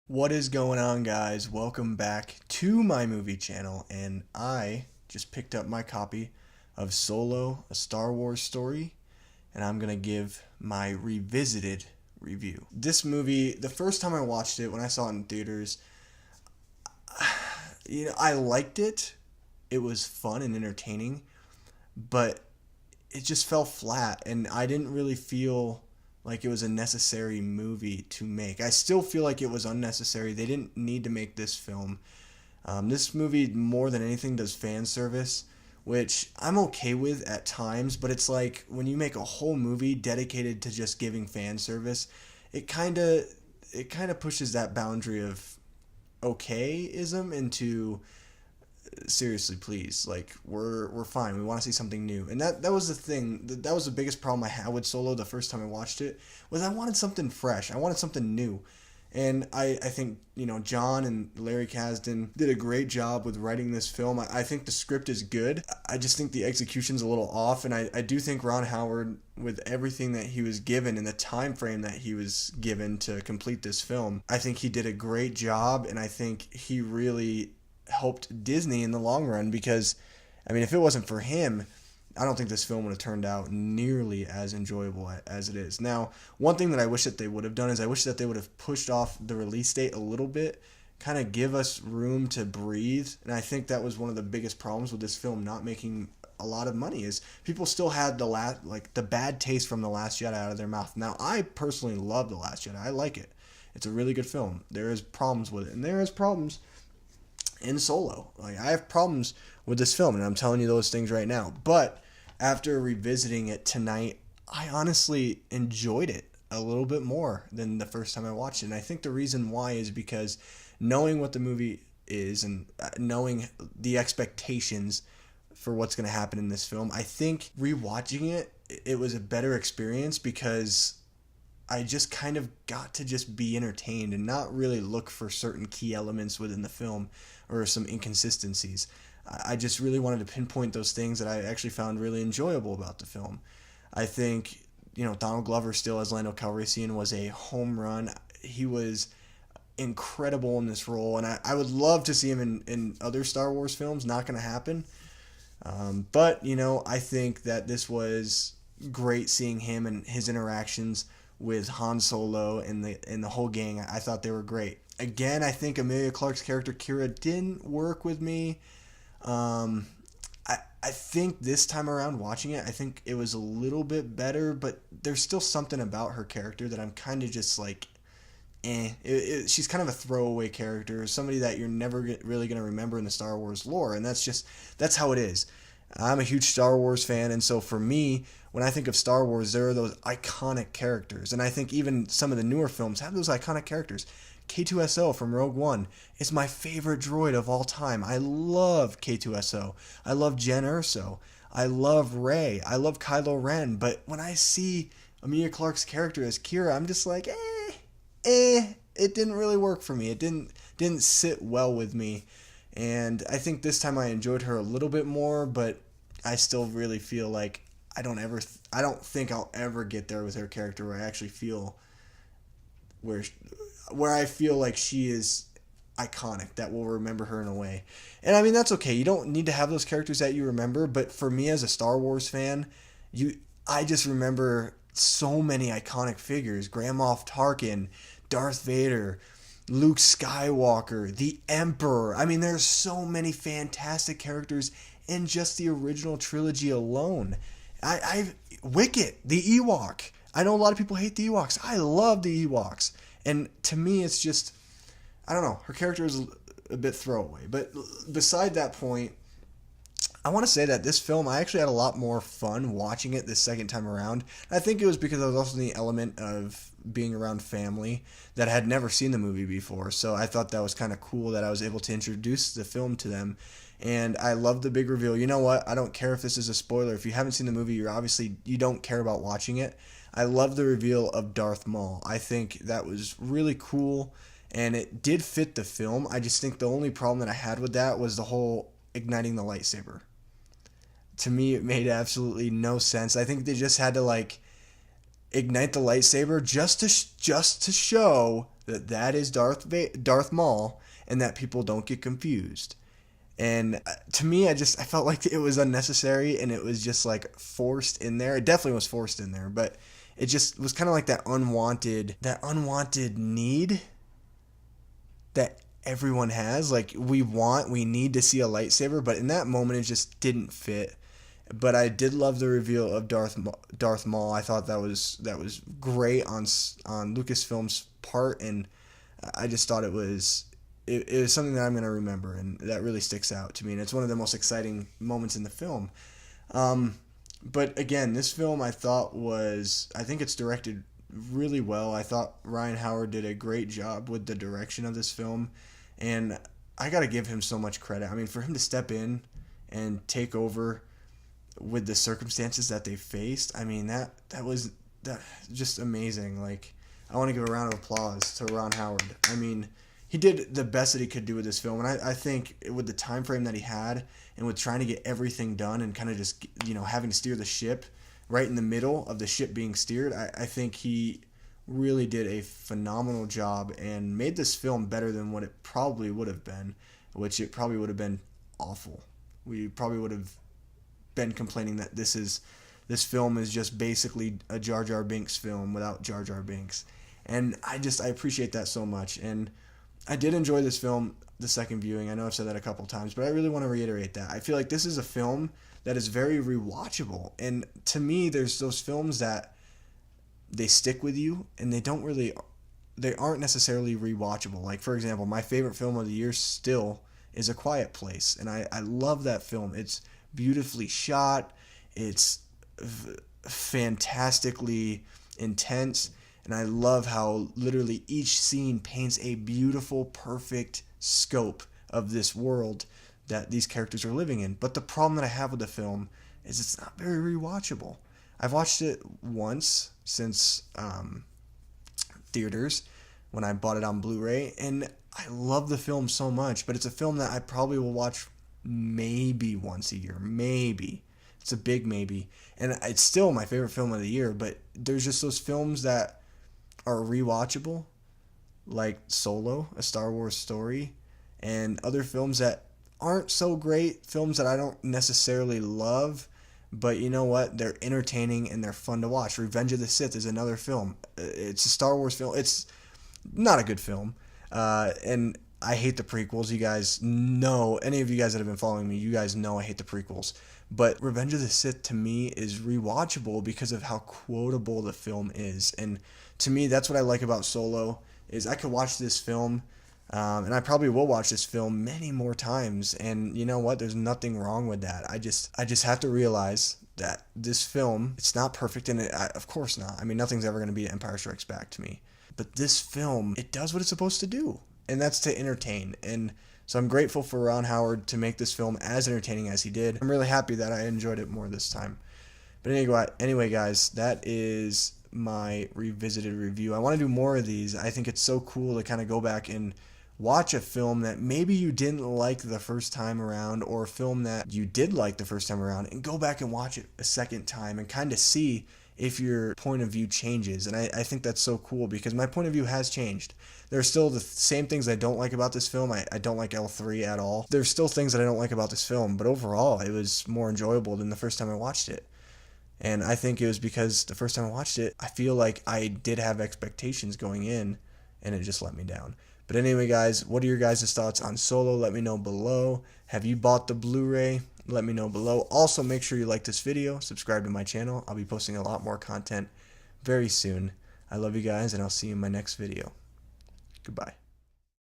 What is going on, guys? Welcome back to my movie channel, and I just picked up my copy of Solo, a Star Wars story, and I'm gonna give my revisited review. This movie, the first time I watched it, when I saw it in theaters, I liked it. It was fun and entertaining, but it just fell flat, and I didn't really feel like it was a necessary movie to make. I still feel like it was unnecessary. They didn't need to make this film. This movie, more than anything, does fan service, which I'm okay with at times, but it's like when you make a whole movie dedicated to just giving fan service, it kind of pushes that boundary of okayism into seriously, please, like we're fine, we want to see something new. And that was the thing, that was the biggest problem I had with Solo the first time I watched it, was I wanted something fresh, I wanted something new. And I think, John and Larry Kasdan did a great job with writing this film. I think the script is good. I just think the execution's a little off, and I do think Ron Howard, with everything that he was given and the time frame that he was given to complete this film, I think he did a great job, and I think he really helped Disney in the long run, because if it wasn't for him, I don't think this film would have turned out nearly as enjoyable as it is. Now, one thing that I wish that they would have done is I wish that they would have pushed off the release date a little bit, kind of give us room to breathe. And I think that was one of the biggest problems with this film not making a lot of money, is people still had the bad taste from The Last Jedi out of their mouth. Now, I personally love The Last Jedi. I like it. It's a really good film. There is problems with it, and there is problems in Solo. Like, I have problems with this film, and I'm telling you those things right now. But after revisiting it tonight, I honestly enjoyed it a little bit more than the first time I watched it. And I think the reason why is because knowing what the movie is, and knowing the expectations for what's going to happen in this film, I think rewatching it was a better experience, because I just kind of got to just be entertained and not really look for certain key elements within the film or some inconsistencies. I just really wanted to pinpoint those things that I actually found really enjoyable about the film. I think, Donald Glover still as Lando Calrissian was a home run. He was incredible in this role, and I would love to see him in other Star Wars films. Not going to happen. But, I think that this was great, seeing him and his interactions with Han Solo and the whole gang. I thought they were great. Again, I think Emilia Clarke's character Kira didn't work with me. I think this time around watching it, I think it was a little bit better, but there's still something about her character that I'm kind of just like, she's kind of a throwaway character, somebody that you're never really going to remember in the Star Wars lore, and that's how it is. I'm a huge Star Wars fan, and so for me, when I think of Star Wars, there are those iconic characters, and I think even some of the newer films have those iconic characters. K2SO from Rogue One is my favorite droid of all time. I love K2SO. I love Jen Erso. I love Rey. I love Kylo Ren. But when I see Emilia Clarke's character as Kira, I'm just like, it didn't really work for me. It didn't sit well with me. And I think this time I enjoyed her a little bit more, but I still really feel like I don't think I'll ever get there with her character where I actually feel where I feel like she is iconic, that we'll remember her in a way. And that's okay. You don't need to have those characters that you remember, but for me as a Star Wars fan, I just remember so many iconic figures. Grand Moff Tarkin, Darth Vader, Luke Skywalker, the Emperor. There's so many fantastic characters in just the original trilogy alone. Wicket, the Ewok. I know a lot of people hate the Ewoks. I love the Ewoks. And to me, it's just, I don't know, her character is a bit throwaway. But beside that point, I want to say that this film, I actually had a lot more fun watching it this second time around. I think it was because I was also in the element of being around family that had never seen the movie before. So I thought that was kind of cool that I was able to introduce the film to them. And I love the big reveal. You know what? I don't care if this is a spoiler. If you haven't seen the movie, you don't care about watching it. I love the reveal of Darth Maul. I think that was really cool, and it did fit the film. I just think the only problem that I had with that was the whole igniting the lightsaber. To me, it made absolutely no sense. I think they just had to ignite the lightsaber just to show that that is Darth Maul, and that people don't get confused. And to me, I felt like it was unnecessary, and it was just like forced in there. It definitely was forced in there, but it just was kind of like that unwanted need that everyone has. Like we need to see a lightsaber, but in that moment, it just didn't fit. But I did love the reveal of Darth Maul. I thought that was great on Lucasfilm's part, and I just thought it was something that I'm going to remember, and that really sticks out to me. And it's one of the most exciting moments in the film. But again, this film I think it's directed really well. I thought Ryan Howard did a great job with the direction of this film, and I got to give him so much credit. I mean, for him to step in and take over with the circumstances that they faced, I mean, that was just amazing. Like, I want to give a round of applause to Ron Howard. I mean, he did the best that he could do with this film, and I think with the time frame that he had, and with trying to get everything done, and kind of just, having to steer the ship right in the middle of the ship being steered, I think he really did a phenomenal job and made this film better than what it probably would have been, which it probably would have been awful. We probably would have been complaining that this film is just basically a Jar Jar Binks film without Jar Jar Binks. And I appreciate that so much. And I did enjoy this film the second viewing. I know I've said that a couple times, but I really want to reiterate that. I feel like this is a film that is very rewatchable. And to me, there's those films that they stick with you and they aren't necessarily rewatchable. Like, for example, my favorite film of the year still is A Quiet Place. And I love that film. It's beautifully shot. It's fantastically intense. And I love how literally each scene paints a beautiful, perfect scope of this world that these characters are living in. But the problem that I have with the film is it's not very rewatchable. I've watched it once since theaters when I bought it on Blu-ray, and I love the film so much, but it's a film that I probably will watch maybe once a year. Maybe. It's a big maybe. And it's still my favorite film of the year, but there's just those films that are rewatchable, like Solo, A Star Wars Story, and other films that aren't so great, films that I don't necessarily love, but you know what? They're entertaining and they're fun to watch. Revenge of the Sith is another film. It's a Star Wars film. It's not a good film, and I hate the prequels. You guys know, any of you guys that have been following me, you guys know I hate the prequels. But Revenge of the Sith to me is rewatchable because of how quotable the film is. And to me, that's what I like about Solo, is I could watch this film, and I probably will watch this film many more times. And you know what? There's nothing wrong with that. I just have to realize that this film, it's not perfect, and of course not. I mean, nothing's ever going to beat Empire Strikes Back to me. But this film, it does what it's supposed to do, and that's to entertain. And so I'm grateful for Ron Howard to make this film as entertaining as he did. I'm really happy that I enjoyed it more this time. But anyway, guys, that is my revisited review. I want to do more of these. I think it's so cool to kind of go back and watch a film that maybe you didn't like the first time around, or a film that you did like the first time around, and go back and watch it a second time and kind of see if your point of view changes. And I think that's so cool, because my point of view has changed. There are still the same things I don't like about this film. I don't like L3 at all. There's still things that I don't like about this film, but overall it was more enjoyable than the first time I watched it. And I think it was because the first time I watched it, I feel like I did have expectations going in, and it just let me down. But anyway, guys, what are your guys' thoughts on Solo? Let me know below. Have you bought the Blu-ray? Let me know below. Also, make sure you like this video, subscribe to my channel. I'll be posting a lot more content very soon. I love you guys, and I'll see you in my next video. Goodbye.